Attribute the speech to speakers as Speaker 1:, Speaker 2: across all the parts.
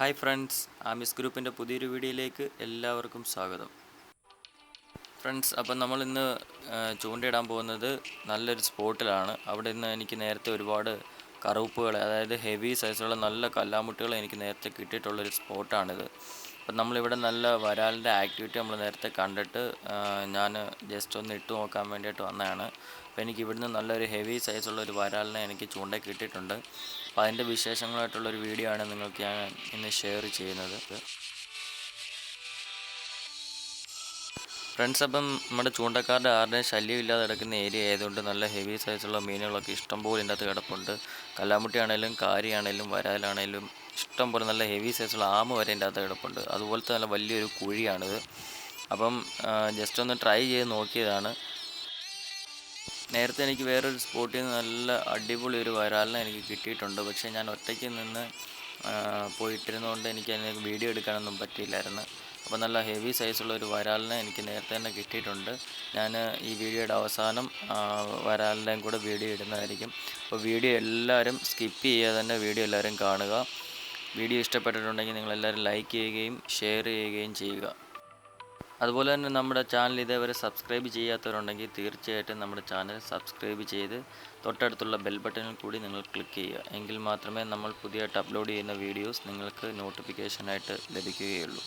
Speaker 1: Hi friends, ആമിസ് ഗ്രൂപ്പിൻ്റെ പുതിയൊരു വീഡിയോയിലേക്ക് എല്ലാവർക്കും സ്വാഗതം. ഫ്രണ്ട്സ്, അപ്പം നമ്മളിന്ന് ചൂണ്ടയിടാൻ പോകുന്നത് നല്ലൊരു സ്പോട്ടിലാണ്. അവിടെ നിന്ന് എനിക്ക് നേരത്തെ ഒരുപാട് കറുപ്പുകൾ, അതായത് ഹെവി സൈസുള്ള നല്ല കല്ലാമുട്ടുകൾ എനിക്ക് നേരത്തെ കിട്ടിയിട്ടുള്ളൊരു സ്പോട്ടാണിത്. അപ്പം നമ്മളിവിടെ നല്ല വരാലിൻ്റെ ആക്ടിവിറ്റി നമ്മൾ നേരത്തെ കണ്ടിട്ട് ഞാൻ ജസ്റ്റ് ഒന്ന് ഇട്ട് നോക്കാൻ വേണ്ടിയിട്ട് വന്നതാണ്. അപ്പോൾ എനിക്ക് ഇവിടുന്ന് നല്ലൊരു ഹെവി സൈസുള്ള ഒരു വരാലിനെ എനിക്ക് ചൂണ്ട കിട്ടിയിട്ടുണ്ട്. അപ്പോൾ അതിൻ്റെ വിശേഷങ്ങളായിട്ടുള്ളൊരു വീഡിയോ ആണ് നിങ്ങൾക്ക് ഞാൻ ഇന്ന് ഷെയർ ചെയ്യുന്നത്. ഫ്രണ്ട്സ്, അപ്പം നമ്മുടെ ചൂണ്ടക്കാരുടെ ആരുടെയും ശല്യമില്ലാതെ കിടക്കുന്ന ഏരിയ ആയതുകൊണ്ട് നല്ല ഹെവി സൈസുള്ള മീനുകളൊക്കെ ഇഷ്ടംപോലെ ഇതിൻ്റെ അകത്ത് കിടപ്പുണ്ട്. കല്ലാമുട്ടിയാണേലും കാരിയാണേലും വരാലാണേലും ഇഷ്ടംപോലെ നല്ല ഹെവി സൈസുള്ള ആമ വരെ ഇതിൻ്റെ അകത്ത് കിടപ്പുണ്ട്. അതുപോലത്തെ നല്ല വലിയൊരു കുഴിയാണിത്. അപ്പം ജസ്റ്റ് ഒന്ന് ട്രൈ ചെയ്ത് നോക്കിയതാണ്. നേരത്തെ എനിക്ക് വേറൊരു സ്പോട്ടിൽ നിന്ന് നല്ല അടിപൊളി ഒരു വരാലിനെ എനിക്ക് കിട്ടിയിട്ടുണ്ട്. പക്ഷേ ഞാൻ ഒറ്റയ്ക്ക് നിന്ന് പോയിട്ടിരുന്നതുകൊണ്ട് എനിക്ക് അതിന് വീഡിയോ എടുക്കാനൊന്നും പറ്റിയില്ലായിരുന്നു. അപ്പോൾ നല്ല ഹെവി സൈസുള്ള ഒരു വരാലിനെ എനിക്ക് നേരത്തെ തന്നെ കിട്ടിയിട്ടുണ്ട്. ഞാൻ ഈ വീഡിയോയുടെ അവസാനം വരാലിൻ്റെയും കൂടെ വീഡിയോ ഇടുന്നതായിരിക്കും. അപ്പോൾ വീഡിയോ എല്ലാവരും സ്കിപ്പ് ചെയ്യാതെ തന്നെ വീഡിയോ എല്ലാവരും കാണുക. വീഡിയോ ഇഷ്ടപ്പെട്ടിട്ടുണ്ടെങ്കിൽ നിങ്ങളെല്ലാവരും ലൈക്ക് ചെയ്യുകയും ഷെയർ ചെയ്യുകയും ചെയ്യുക. അതുപോലെ തന്നെ നമ്മുടെ ചാനൽ ഇതേവരെ സബ്സ്ക്രൈബ് ചെയ്യാത്തവരുണ്ടെങ്കിൽ തീർച്ചയായിട്ടും നമ്മുടെ ചാനൽ സബ്സ്ക്രൈബ് ചെയ്ത് തൊട്ടടുത്തുള്ള ബെൽ ബട്ടണിൽ കൂടി നിങ്ങൾ ക്ലിക്ക് ചെയ്യുക. എങ്കിൽ മാത്രമേ നമ്മൾ പുതിയതായിട്ട് അപ്ലോഡ് ചെയ്യുന്ന വീഡിയോസ് നിങ്ങൾക്ക് നോട്ടിഫിക്കേഷനായിട്ട് ലഭിക്കുകയുള്ളൂ.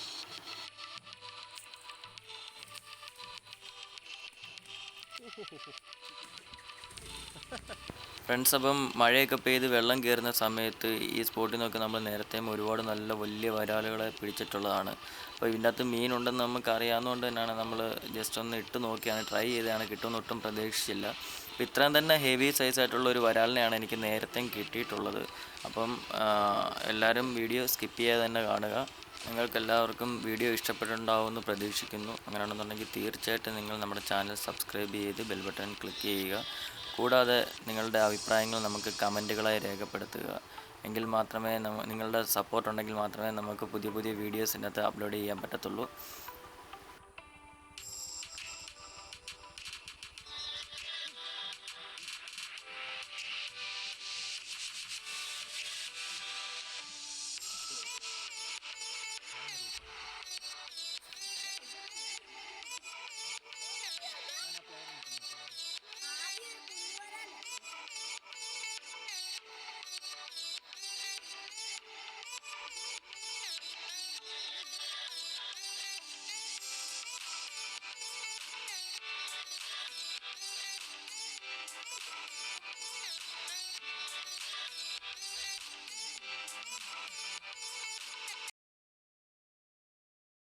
Speaker 1: ഫ്രണ്ട്സ്, അപ്പം മഴയൊക്കെ പെയ്ത് വെള്ളം കയറുന്ന സമയത്ത് ഈ സ്പോട്ടിൽ നിന്നൊക്കെ നമ്മൾ നേരത്തെയും ഒരുപാട് നല്ല വലിയ വരാലുകളെ പിടിച്ചിട്ടുള്ളതാണ്. അപ്പോൾ ഇതിൻ്റെ അകത്ത് മീനുണ്ടെന്ന് നമുക്ക് അറിയാവുന്നതുകൊണ്ട് തന്നെയാണ് നമ്മൾ ജസ്റ്റ് ഒന്ന് ഇട്ട് നോക്കിയാണ്, ട്രൈ ചെയ്താണ്. കിട്ടുമെന്ന് ഒട്ടും പ്രതീക്ഷിച്ചില്ല. അപ്പോൾ ഇത്രയും തന്നെ ഹെവി സൈസായിട്ടുള്ള ഒരു വരാലിനെയാണ് എനിക്ക് നേരത്തെയും കിട്ടിയിട്ടുള്ളത്. അപ്പം എല്ലാവരും വീഡിയോ സ്കിപ്പ് ചെയ്യാതെ തന്നെ കാണുക. നിങ്ങൾക്കെല്ലാവർക്കും വീഡിയോ ഇഷ്ടപ്പെട്ടിട്ടുണ്ടാവുമെന്ന് പ്രതീക്ഷിക്കുന്നു. അങ്ങനെയാണെന്നുണ്ടെങ്കിൽ തീർച്ചയായിട്ടും നിങ്ങൾ നമ്മുടെ ചാനൽ സബ്സ്ക്രൈബ് ചെയ്ത് ബെൽ ബട്ടൺ ക്ലിക്ക് ചെയ്യുക. കൂടാതെ നിങ്ങളുടെ അഭിപ്രായങ്ങൾ നമുക്ക് കമൻറ്റുകളായി രേഖപ്പെടുത്തുക. എങ്കിൽ മാത്രമേ നിങ്ങളുടെ സപ്പോർട്ട് ഉണ്ടെങ്കിൽ മാത്രമേ നമുക്ക് പുതിയ പുതിയ വീഡിയോസ് ഇതിനകത്ത് അപ്ലോഡ് ചെയ്യാൻ പറ്റത്തുള്ളൂ.